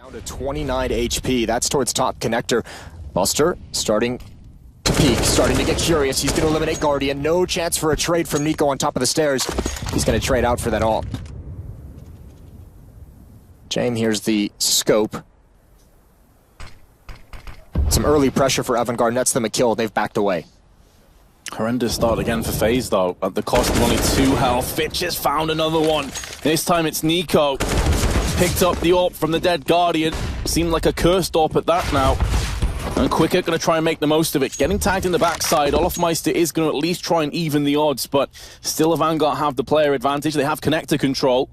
Down to 29 HP. That's towards top connector. Buster starting to peek, starting to get curious. He's going to eliminate Guardian. No chance for a trade from Nico on top of the stairs. He's going to trade out for that ult. James, here's the scope. Some early pressure for AVANGAR nets them a kill. They've backed away. Horrendous start again for FaZe though, at the cost of only 2 health. Fitch has found another one. This time it's Nico. Picked up the AWP from the dead Guardian. Seemed like a cursed AWP at that now. And Quicker going to try and make the most of it. Getting tagged in the backside. Olofmeister is going to at least try and even the odds, but still AVANGAR have the player advantage. They have connector control.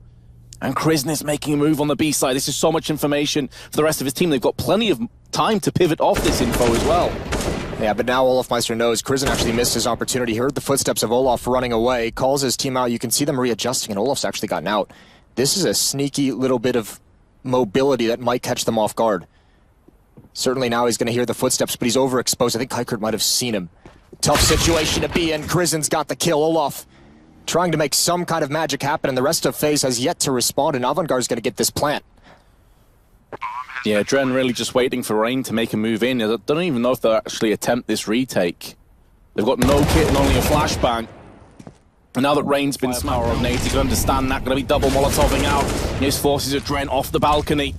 And Krisen is making a move on the B side. This is so much information for the rest of his team. They've got plenty of time to pivot off this info as well. Yeah, but now Olofmeister knows Krisen actually missed his opportunity. He heard the footsteps of Olof running away, calls his team out. You can see them readjusting, and Olof's actually gotten out. This is a sneaky little bit of mobility that might catch them off guard. Certainly now he's going to hear the footsteps, but he's overexposed. I think Kykert might have seen him. Tough situation to be in. Krisen's got the kill. Olof trying to make some kind of magic happen, and the rest of FaZe has yet to respond, and AVANGAR's going to get this plant. Yeah, Dren really just waiting for Rain to make a move in. I don't even know if they'll actually attempt this retake. They've got no kit and only a flashbang. And now that Rain's been power on Nate, you can understand that. Going to be double Molotoving out. His forces of Dren off the balcony.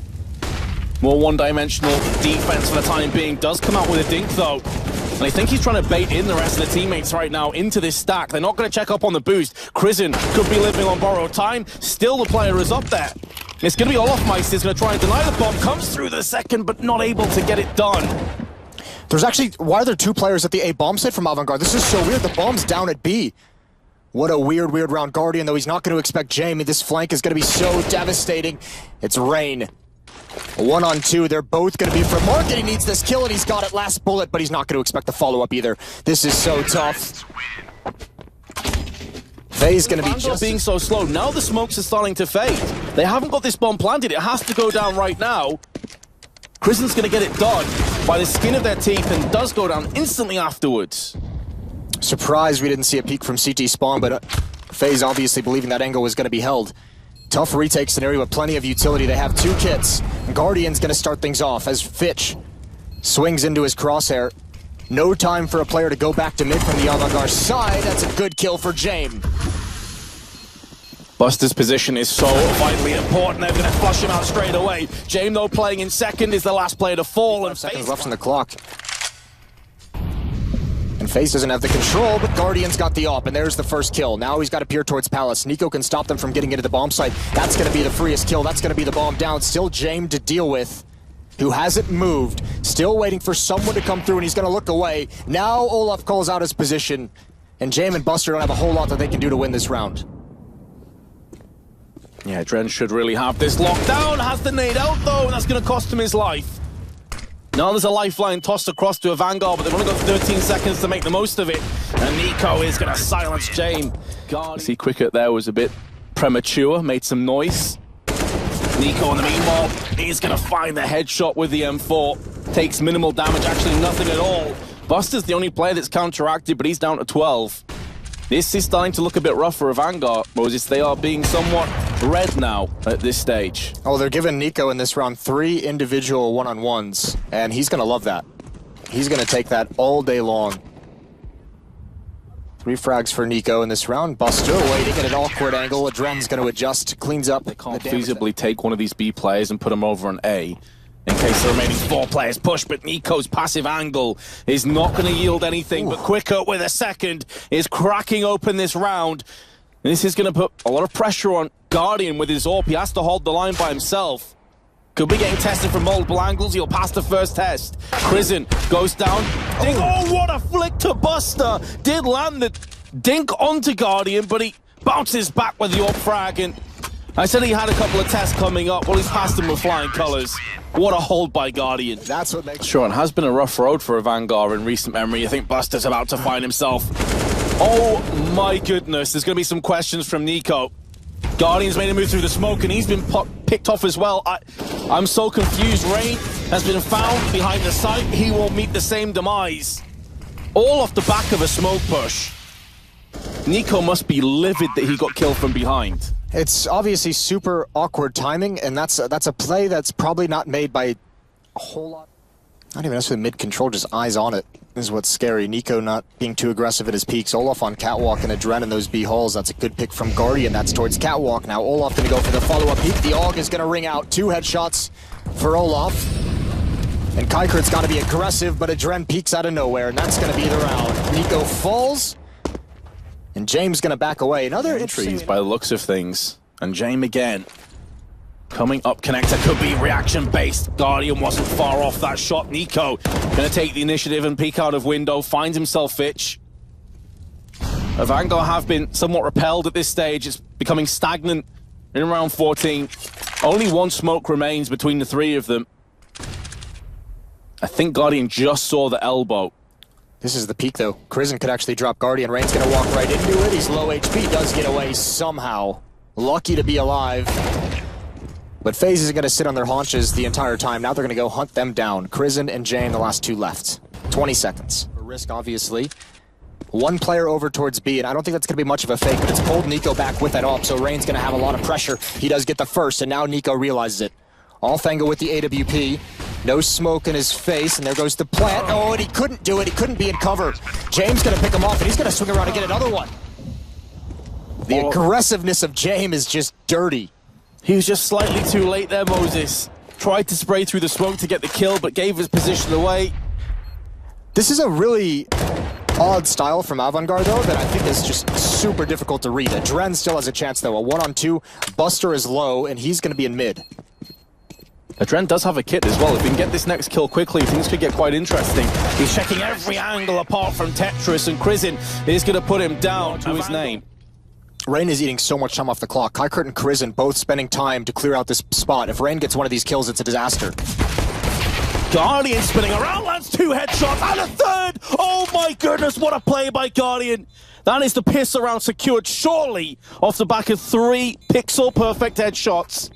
More one-dimensional defense for the time being. Does come out with a dink, though. And I think he's trying to bait in the rest of the teammates right now into this stack. They're not going to check up on the boost. Krisen could be living on borrowed time. Still the player is up there. It's going to be Olofmeister. He's going to try and deny the bomb. Comes through the second, but not able to get it done. There's actually... Why are there 2 players at the A bomb site from AVANGAR? This is so weird. The bomb's down at B. What a weird round. Guardian, though, he's not going to expect Jamie. This flank is going to be so devastating. It's Rain. 1-on-2. They're both going to be for Mark, and he needs this kill, and he's got it. Last bullet, but he's not going to expect the follow-up either. This is so tough. FaZe going to be just being so slow. Now the smokes are starting to fade. They haven't got this bomb planted. It has to go down right now. Krisen's going to get it done by the skin of their teeth and does go down instantly afterwards. Surprised we didn't see a peek from CT spawn, but FaZe obviously believing that angle was going to be held. Tough retake scenario with plenty of utility. They have 2 kits. Guardian's going to start things off as Fitch swings into his crosshair. No time for a player to go back to mid from the AVANGAR side. That's a good kill for James. Buster's position is so vitally important. They're going to flush him out straight away. James, though, playing in second, is the last player to fall. And 5 seconds left on the clock. And FaZe doesn't have the control, but Guardian's got the AWP, and there's the first kill. Now he's got to peer towards Palace. Nico can stop them from getting into the bomb site. That's going to be the freest kill. That's going to be the bomb down. Still James to deal with, who hasn't moved. Still waiting for someone to come through, and he's going to look away. Now Olaf calls out his position, and James and Buster don't have a whole lot that they can do to win this round. Yeah, Dren should really have this locked down. Has the nade out, though, and that's going to cost him his life. Now there's a lifeline tossed across to AVANGAR, but they've only got 13 seconds to make the most of it. And Nico is going to silence James. See, Quicker there was a bit premature, made some noise. Nico, in the meanwhile, he's going to find the headshot with the M4. Takes minimal damage, actually nothing at all. Buster's the only player that's counteracted, but he's down to 12. This is starting to look a bit rough for AVANGAR, Moses. They are being somewhat red now at this stage. Oh, they're giving Nico in this round 3 individual one-on-ones, and he's going to love that. He's going to take that all day long. 3 frags for Nico in this round. Buster waiting at an awkward angle. Adren's going to adjust, cleans up. They can't feasibly take one of these B players and put them over on A, in case the remaining 4 players push, but Nico's passive angle is not going to yield anything. Ooh. But Quicker with a second is cracking open this round. And this is going to put a lot of pressure on Guardian with his AWP. He has to hold the line by himself. Could be getting tested from multiple angles. He'll pass the first test. Krisen goes down. Dink. Oh, what a flick to Buster. Did land the dink onto Guardian, but he bounces back with the AWP frag. And I said he had a couple of tests coming up. Well, he's passed them with flying colors. What a hold by Guardian. That's what makes sure. It has been a rough road for AVANGAR in recent memory. I think Buster's about to find himself. Oh my goodness, there's going to be some questions from Nico. Guardian's made a move through the smoke, and he's been picked off as well. I'm so confused. Rain has been found behind the site. He will meet the same demise. All off the back of a smoke push. Nico must be livid that he got killed from behind. It's obviously super awkward timing, and that's a play that's probably not made by a whole lot. Not even necessarily mid-control, just eyes on it is what's scary. Nico not being too aggressive at his peaks. Olaf on Catwalk and Adren in those B holes. That's a good pick from Guardian. That's towards Catwalk. Now Olaf gonna go for the follow-up peek. The AUG is gonna ring out. 2 headshots for Olaf. And Kaikert's gotta be aggressive, but Adren peeks out of nowhere, and that's gonna be the round. Nico falls, and James gonna back away. Another Entries by the looks of things. And James again. Coming up, connector could be reaction-based. Guardian wasn't far off that shot. Nico gonna take the initiative and peek out of window, finds himself Fitch. AVANGAR have been somewhat repelled at this stage. It's becoming stagnant in round 14. Only 1 smoke remains between the 3 of them. I think Guardian just saw the elbow. This is the peak, though. Crizin could actually drop Guardian. Rain's gonna walk right into it. He's low HP, does get away somehow. Lucky to be alive. But FaZe is gonna sit on their haunches the entire time. Now they're gonna go hunt them down. Crizin and Jane, the last 2 left. 20 seconds. A risk, obviously. 1 player over towards B, and I don't think that's gonna be much of a fake, but it's pulled Nico back with that AWP, so Rain's gonna have a lot of pressure. He does get the first, and now Nico realizes it. Allfango with the AWP. No smoke in his face, and there goes the plant. Oh, and he couldn't do it. He couldn't be in cover. James gonna pick him off, and he's gonna swing around and get another one. The aggressiveness of James is just dirty. He was just slightly too late there, Moses. Tried to spray through the smoke to get the kill, but gave his position away. This is a really odd style from AVANGAR, though, that I think is just super difficult to read. Adren still has a chance, though. A 1-on-2. Buster is low, and he's going to be in mid. Adren does have a kit as well. If we can get this next kill quickly, things could get quite interesting. He's checking every angle apart from Tetris, and Crizin is going to put him down to his name. Rain is eating so much time off the clock. Kaikert and Crizin both spending time to clear out this spot. If Rain gets one of these kills, it's a disaster. Guardian spinning around, lands 2 headshots and a 3rd! Oh my goodness, what a play by Guardian! That is the piss around secured, surely, off the back of 3 pixel-perfect headshots.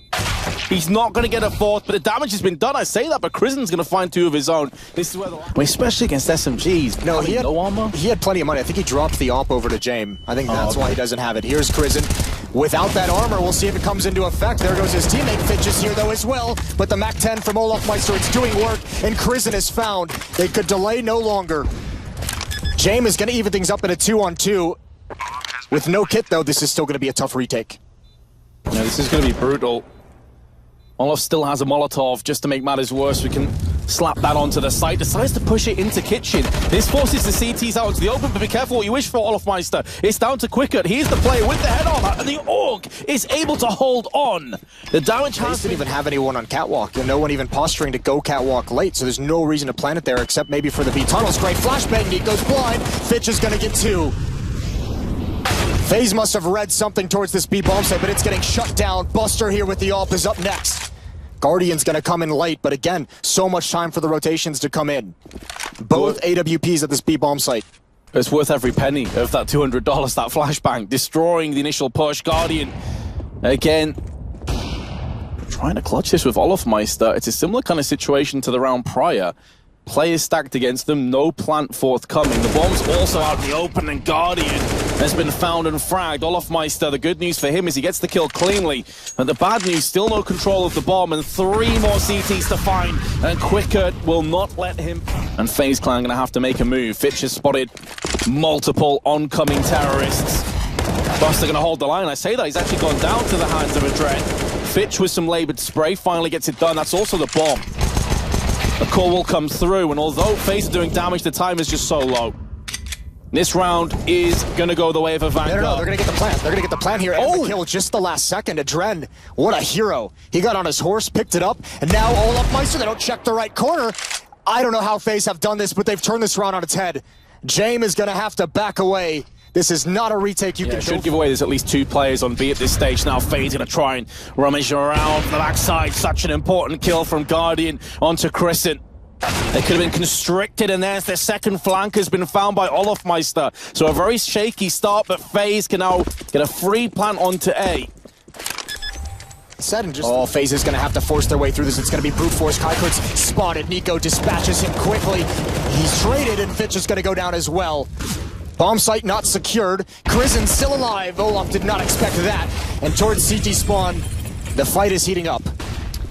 He's not going to get a 4th, but the damage has been done. I say that, but Crisen's going to find 2 of his own. This is where especially against SMGs. No, he had no armor. He had plenty of money. I think he dropped the AWP over to James. I think that's why he doesn't have it. Here's Crizin. Without that armor, we'll see if it comes into effect. There goes his teammate Fitch is here, though, as well. But the MAC-10 from Olafmeister, it's doing work, and Crizin is found. They could delay no longer. James is going to even things up in a 2-on-2. With no kit, though, this is still going to be a tough retake. Yeah, this is going to be brutal. Olaf still has a Molotov, just to make matters worse. We can slap that onto the site. Decides to push it into kitchen. This forces the CTs out into the open, but be careful what you wish for, Olafmeister. It's down to Quickert. He's the player with the head armor, and the AUG is able to hold on. The damage has didn't even have anyone on Catwalk, and no one even posturing to go Catwalk late, so there's no reason to plant it there except maybe for the B tunnels. Great flashbang, Nico's blind. Fitch is going to get 2. FaZe must have read something towards this B bomb site, but it's getting shut down. Buster here with the AWP is up next. Guardian's gonna come in late, but again, so much time for the rotations to come in. Both AWPs at this B bomb site. It's worth every penny of that $200, that flashbang, destroying the initial push. Guardian, again, trying to clutch this with Olafmeister. It's a similar kind of situation to the round prior. Players stacked against them, no plant forthcoming. The bomb's also out in the open, and Guardian has been found and fragged. Olafmeister, the good news for him is he gets the kill cleanly. And the bad news, still no control of the bomb, and 3 more CTs to find. And Quickert will not let him. And FaZe Clan gonna have to make a move. Fitch has spotted multiple oncoming terrorists. Buster gonna hold the line. I say that, he's actually gone down to the hands of Adren. Fitch with some labored spray finally gets it done. That's also the bomb. A call will come through, and although FaZe are doing damage, the time is just so low. This round is going to go the way of AVANGAR. No, they're going to get the plant. They're going to get the plant here. And the kill just the last second. Adren, what a hero. He got on his horse, picked it up, and now Olafmeister, they don't check the right corner. I don't know how FaZe have done this, but they've turned this round on its head. James is going to have to back away. This is not a retake you can should give away. There's at least 2 players on B at this stage. Now FaZe going to try and rummage around the backside. Such an important kill from Guardian onto Criscent. They could have been constricted, and there's their second flank has been found by Olafmeister. So a very shaky start, but FaZe can now get a free plant onto A. FaZe is going to have to force their way through this. It's going to be brute force. Kaikert's spotted. Nico dispatches him quickly. He's traded, and Fitch is going to go down as well. Bomb site not secured. Krizen still alive. Olaf did not expect that. And towards CT spawn, the fight is heating up.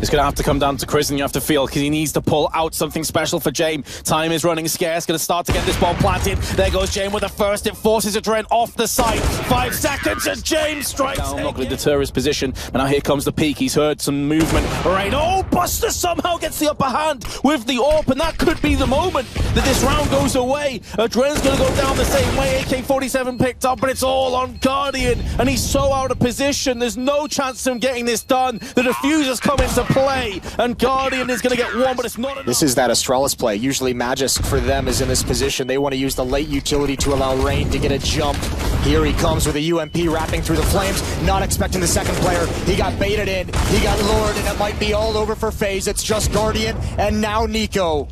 It's going to have to come down to Krizen, you have to feel, because he needs to pull out something special for Jame. Time is running scarce, going to start to get this bomb planted. There goes Jame with the first. It forces Adren off the site. 5 seconds as Jame strikes. Down, not going to deter his position. But now here comes the peak. He's heard some movement. Right, oh, Buster somehow gets the upper hand with the AWP, and that could be the moment that this round goes away. Adren's going to go down the same way. AK-47 picked up, but it's all on Guardian, and he's so out of position. There's no chance of him getting this done. The diffuser's come into play, and Guardian is going to get one, but it's not enough. This is that Astralis play. Usually Magisk for them is in this position. They want to use the late utility to allow Rain to get a jump. Here he comes with a UMP wrapping through the flames, not expecting the second player. He got baited in, he got lured, and it might be all over for FaZe. It's just Guardian, and now Nico.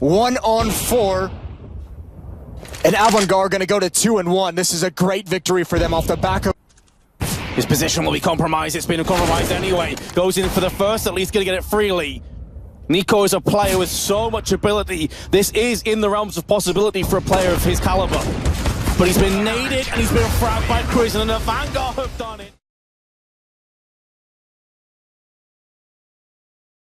1 on 4. And AVANGAR going to go to 2-1. This is a great victory for them off the back of... His position will be compromised. It's been compromised anyway. Goes in for the first, at least going to get it freely. Nico is a player with so much ability. This is in the realms of possibility for a player of his caliber. But he's been naded and he's been fragged by Krizen, and AVANGAR have done it.